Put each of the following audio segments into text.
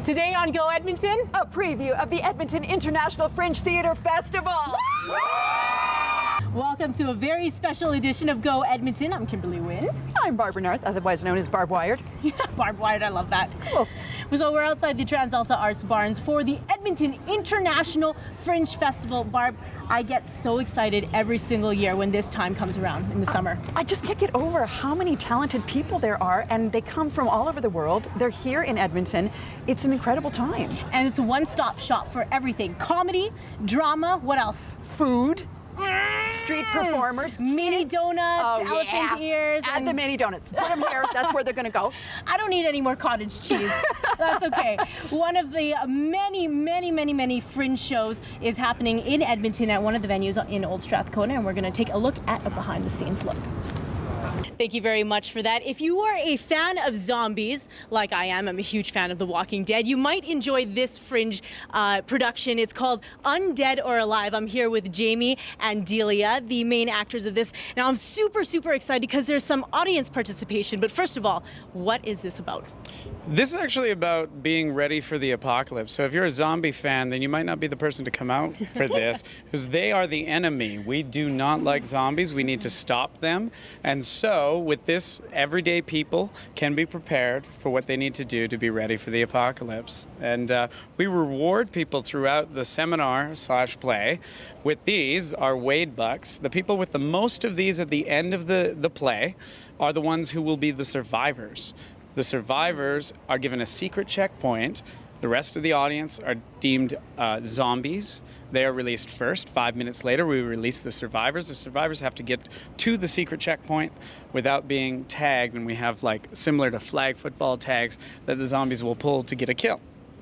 Today on Go Edmonton, a preview of the Edmonton International Fringe Theatre Festival. Welcome to a very special edition of Go Edmonton. I'm Kimberly Wynn. I'm Barbara North, otherwise known as Barb Wired. Barb Wired, I love that. Cool. So we're outside the TransAlta Arts Barns for the Edmonton International Fringe Festival. Barb, I get so excited every single year when this time comes around in the summer. I just can't get over how many talented people there are, and they come from all over the world. They're here in Edmonton. It's an incredible time. And it's a one-stop shop for everything. Comedy, drama, what else? Food. Street performers, mini donuts, elephant ears. Add the mini donuts. Put them here. That's where they're going to go. I don't need any more cottage cheese. That's okay. One of the many Fringe shows is happening in Edmonton at one of the venues in Old Strathcona, and we're going to take a look at a behind-the-scenes look. Thank you very much for that. If you are a fan of zombies, like I am, I'm a huge fan of The Walking Dead, you might enjoy this Fringe production. It's called Undead or Alive. I'm here with Jamie and Delia, the main actors of this. Now, I'm super excited because there's some audience participation. But first of all, what is this about? This is actually about being ready for the apocalypse. So if you're a zombie fan, then you might not be the person to come out for this, because they are the enemy. We do not like zombies. We need to stop them. And so with this, everyday people can be prepared for what they need to do to be ready for the apocalypse. And we reward people throughout the seminar/play with these, our Wade Bucks. The people with the most of these at the end of the play are the ones who will be the survivors. The survivors are given a secret checkpoint. The rest of the audience are deemed zombies. They are released first. 5 minutes later, we release the survivors. The survivors have to get to the secret checkpoint without being tagged, and we have, like, similar to flag football tags that the zombies will pull to get a kill.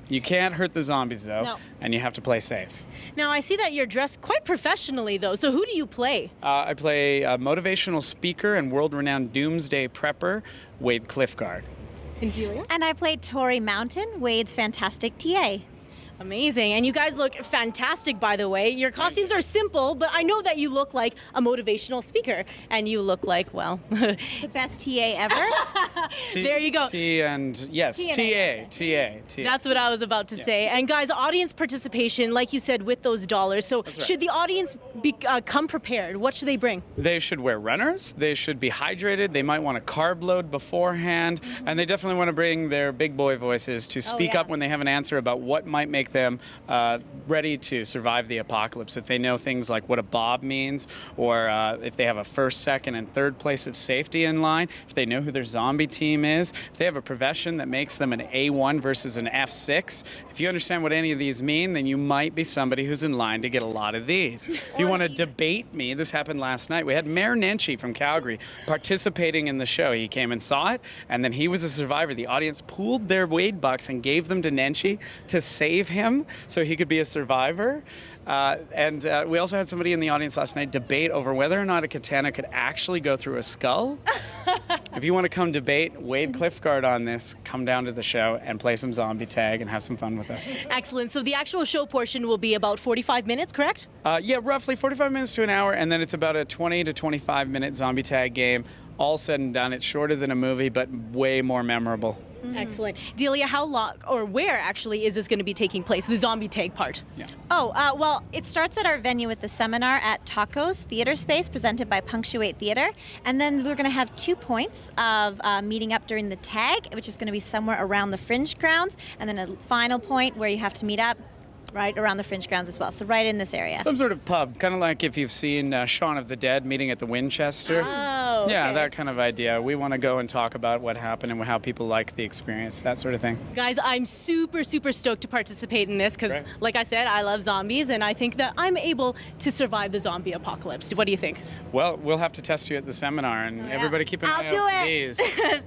You can't hurt the zombies, though, No. and you have to play safe. Now, I see that you're dressed quite professionally, though. So who do you play? I play a motivational speaker and world-renowned doomsday prepper, Wade Cliffguard. And Delia? And I played Tori Mountain, Wade's fantastic TA. Amazing. And you guys look fantastic, by the way. Your costumes are simple, but I know that you look like a motivational speaker. And you look like, well... The best TA ever. There you go. TA. That's what I was about to say. And guys, audience participation, like you said, with those dollars. So right. Should the audience come prepared? What should they bring? They should wear runners. They should be hydrated. They might want to carb load beforehand. And they definitely want to bring their big boy voices to speak up when they have an answer about what might make them ready to survive the apocalypse. If they know things like what a bob means, or if they have a first, second, and third place of safety in line, if they know who their zombie team is, if they have a profession that makes them an A1 versus an F6, if you understand what any of these mean, then you might be somebody who's in line to get a lot of these. If you want to debate me, this happened last night. We had Mayor Nenshi from Calgary participating in the show. He came and saw it, and then he was a survivor. The audience pooled their Wade Bucks and gave them to Nenshi to save him so he could be a survivor. And we also had somebody in the audience last night debate over whether or not a katana could actually go through a skull. If you want to come debate Wade Cliffguard on this, come down to the show and play some zombie tag and have some fun with us. Excellent. So the actual show portion will be about 45 minutes, correct? Yeah, roughly 45 minutes to an hour, and then it's about a 20 to 25 minute zombie tag game. All said and done, it's shorter than a movie, but way more memorable. Excellent. Delia, how long, or where actually is this going to be taking place, the zombie tag part? Yeah. Well, it starts at our venue with the seminar at Tacos Theater Space, presented by Punctuate Theater. And then we're going to have 2 points of meeting up during the tag, which is going to be somewhere around the Fringe grounds. And then a final point where you have to meet up right around the Fringe grounds as well, so right in this area. Some sort of pub, kind of like if you've seen Shaun of the Dead meeting at the Winchester. Oh, okay. Yeah, that kind of idea. We want to go and talk about what happened and how people like the experience, that sort of thing. Guys, I'm super stoked to participate in this because, like I said, I love zombies, and I think that I'm able to survive the zombie apocalypse. What do you think? Well, we'll have to test you at the seminar, and everybody keep an eye out for these.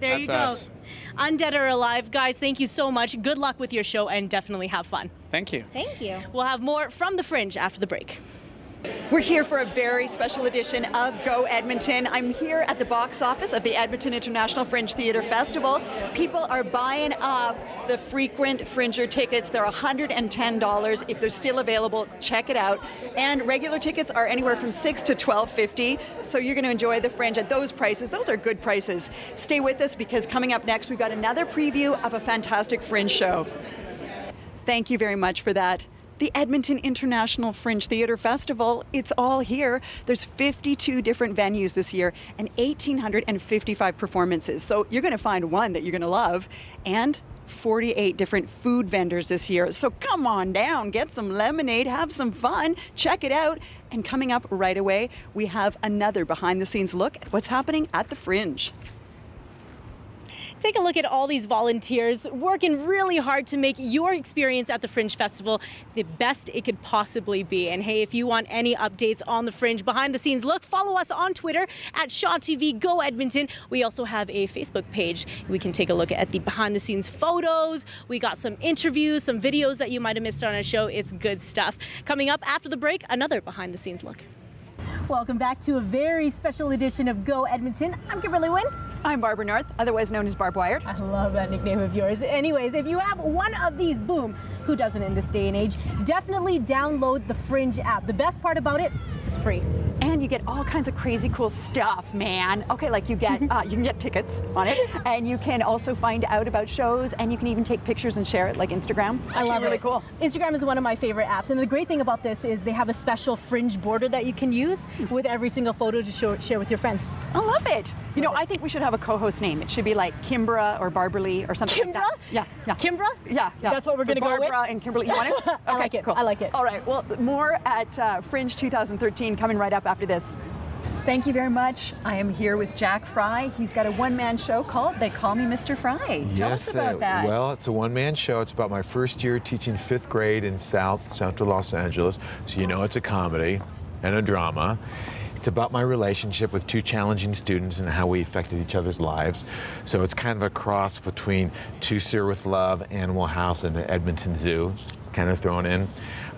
There you go. Us. Undead or Alive. Guys, thank you so much. Good luck with your show, and definitely have fun. Thank you. Thank you. We'll have more from the Fringe after the break. We're here for a very special edition of Go Edmonton. I'm here at the box office of the Edmonton International Fringe Theatre Festival. People are buying up the frequent Fringer tickets. They're $110. If they're still available, check it out. And regular tickets are anywhere from $6 to $12.50. So you're going to enjoy the Fringe at those prices. Those are good prices. Stay with us because coming up next, we've got another preview of a fantastic Fringe show. thank you very much for that. The Edmonton International Fringe Theatre Festival, it's all here. There's 52 different venues this year and 1,855 performances. So you're going to find one that you're going to love, and 48 different food vendors this year. So come on down, get some lemonade, have some fun, check it out. And coming up right away, we have another behind-the-scenes look at what's happening at the Fringe. Take a look at all these volunteers working really hard to make your experience at the Fringe Festival the best it could possibly be. And hey, if you want any updates on the Fringe behind the scenes look, follow us on Twitter at Shaw TV Go Edmonton. We also have a Facebook page. We can take a look at the behind the scenes photos. We got some interviews, some videos that you might have missed on our show. It's good stuff. Coming up after the break, another behind the scenes look. Welcome back to a very special edition of Go Edmonton. I'm Kimberly Wynn. I'm Barbara North, otherwise known as Barb Wired. I love that nickname of yours. Anyways, if you have one of these, boom, who doesn't in this day and age, definitely download the Fringe app. The best part about it, it's free. And you get all kinds of crazy cool stuff, man. Okay, like you get you can get tickets on it, and you can also find out about shows, and you can even take pictures and share it, like Instagram. It's I love really it. cool. Instagram is one of my favorite apps, and the great thing about this is they have a special Fringe border that you can use with every single photo to share with your friends. I love it. You know, I think we should have a co-host name. It should be like Kimbra or Barberly or something. Kimbra? Like that. Yeah, yeah. Kimbra? Yeah, yeah. That's what we're going to go with? Barbara and Kimberly. You want it? Okay, I like it. Cool. I like it. All right. Well, more at Fringe 2013 coming right up after this. Thank you very much. I am here with Jack Fry. He's got a one-man show called They Call Me Mr. Fry. Tell us about that. Well, it's a one-man show. It's about my first year teaching 5th grade in Central Los Angeles. So you know it's a comedy and a drama. It's about my relationship with two challenging students and how we affected each other's lives. So it's kind of a cross between To Sir with Love, Animal House, and the Edmonton Zoo, kind of thrown in.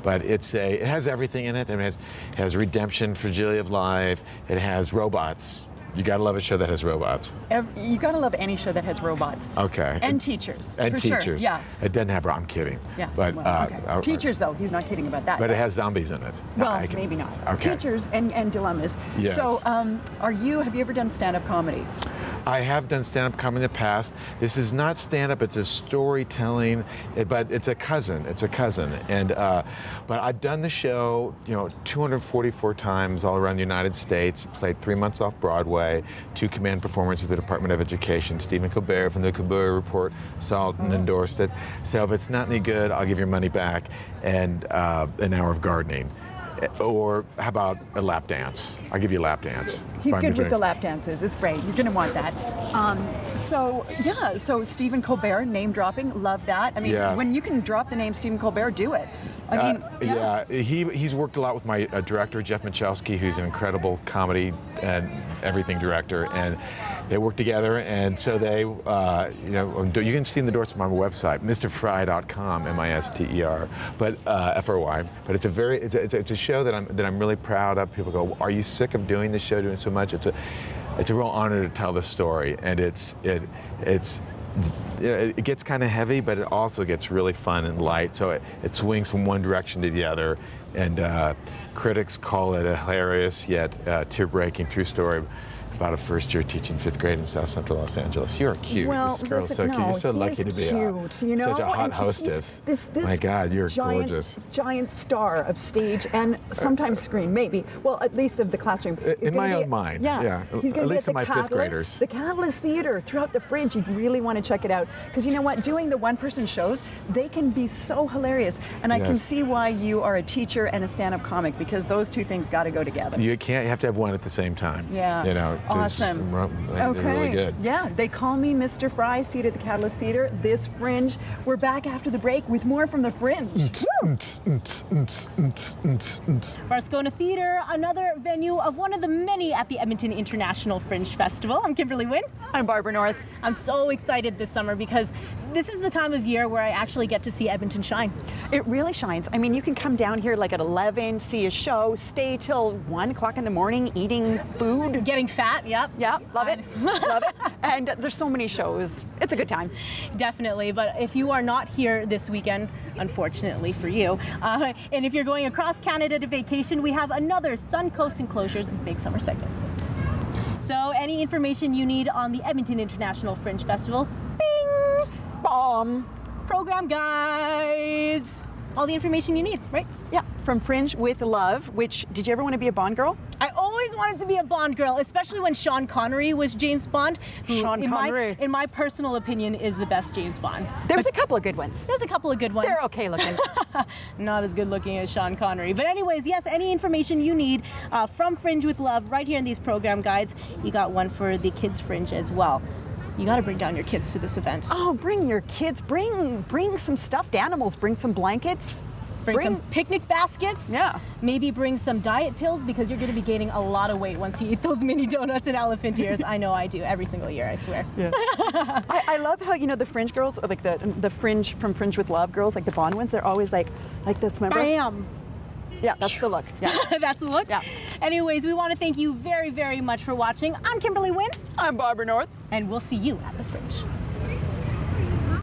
But it has everything in it. It has redemption, fragility of life. It has robots. You gotta love a show that has robots. You gotta love any show that has robots. Okay. And teachers. And for teachers. Sure. Yeah. It doesn't have. I'm kidding. Yeah. But well, okay. Teachers, though, he's not kidding about that. But it has zombies in it. Well, maybe not. Okay. Teachers and dilemmas. Yes. So, have you ever done stand-up comedy? I have done stand-up comedy in the past. This is not stand-up, it's a storytelling, but it's a cousin. It's a cousin. And but I've done the show, 244 times all around the United States, played 3 months off Broadway, 2 command performances at the Department of Education. Stephen Colbert from the Colbert Report saw it and endorsed it. So if it's not any good, I'll give your money back and an hour of gardening. Or how about a lap dance? I'll give you a lap dance. He's good with the lap dances. It's great. You're going to want that. So Stephen Colbert, name dropping, love that. I mean, when you can drop the name Stephen Colbert, do it. I mean, he's worked a lot with my director, Jeff Michalski, who's an incredible comedy and everything director, and they work together, and so they, you can see in the doors on my website, mrfry.com, M-I-S-T-E-R, but F-R-Y. But it's a show that I'm really proud of. People go, "Are you sick of doing this show, doing so much?" It's a real honor to tell this story, and it gets kind of heavy, but it also gets really fun and light. So it swings from one direction to the other, and critics call it a hilarious yet tear-breaking true story about a first year teaching 5th grade in South Central Los Angeles. You're cute. Well, this girl's so cute. You're so lucky to be such a hot hostess. This my God, you're giant, gorgeous. Giant star of stage and sometimes screen, maybe. Well, at least of the classroom. In my own mind. Yeah. He's at least of my 5th graders. The Catalyst Theater throughout the Fringe. You'd really want to check it out. Because you know what? Doing the one-person shows, they can be so hilarious. And I can see why you are a teacher and a stand-up comic, because those two things got to go together. You have to have one at the same time. Yeah. Awesome. They're really good. Yeah, They Call Me Mr. Fry, seated at the Catalyst Theater, this Fringe. We're back after the break with more from the Fringe. Varscona Theatre, another venue of one of the many at the Edmonton International Fringe Festival. I'm Kimberly Wynn. I'm Barbara North. I'm so excited this summer because this is the time of year where I actually get to see Edmonton shine. It really shines. I mean, you can come down here like at 11, see a show, stay till 1 o'clock in the morning eating food. Getting fat, yep. Yeah, love it. Love it. And there's so many shows. It's a good time. Definitely. But if you are not here this weekend, unfortunately for you, and if you're going across Canada to vacation, we have another Suncoast Enclosures Big Summer segment. So any information you need on the Edmonton International Fringe Festival, bing! Bomb. Program guide. kids all the information you need, right? Yeah, from Fringe with Love, which, did you ever want to be a Bond girl? I always wanted to be a Bond girl, especially when Sean Connery was James Bond, who Sean Connery. in my personal opinion is the best James Bond. There was a couple of good ones. There's a couple of good ones. They're okay looking. Not as good looking as Sean Connery. But anyways, yes, any information you need from Fringe with Love right here in these program guides. You got one for the Kids Fringe as well. You got to bring down your kids to this event. Oh, bring your kids. Bring some stuffed animals. Bring some blankets. Bring some picnic baskets. Yeah. Maybe bring some diet pills because you're going to be gaining a lot of weight once you eat those mini donuts and elephant ears. I know I do every single year, I swear. Yeah. I love how, you know, the Fringe girls, like the Fringe from Fringe with Love girls, like the Bond ones, they're always like this, remember? Bam. Yeah, that's the look. Yeah. That's the look? Yeah. Anyways, we want to thank you very, very much for watching. I'm Kimberly Wynn. I'm Barbara North. And we'll see you at the Fringe.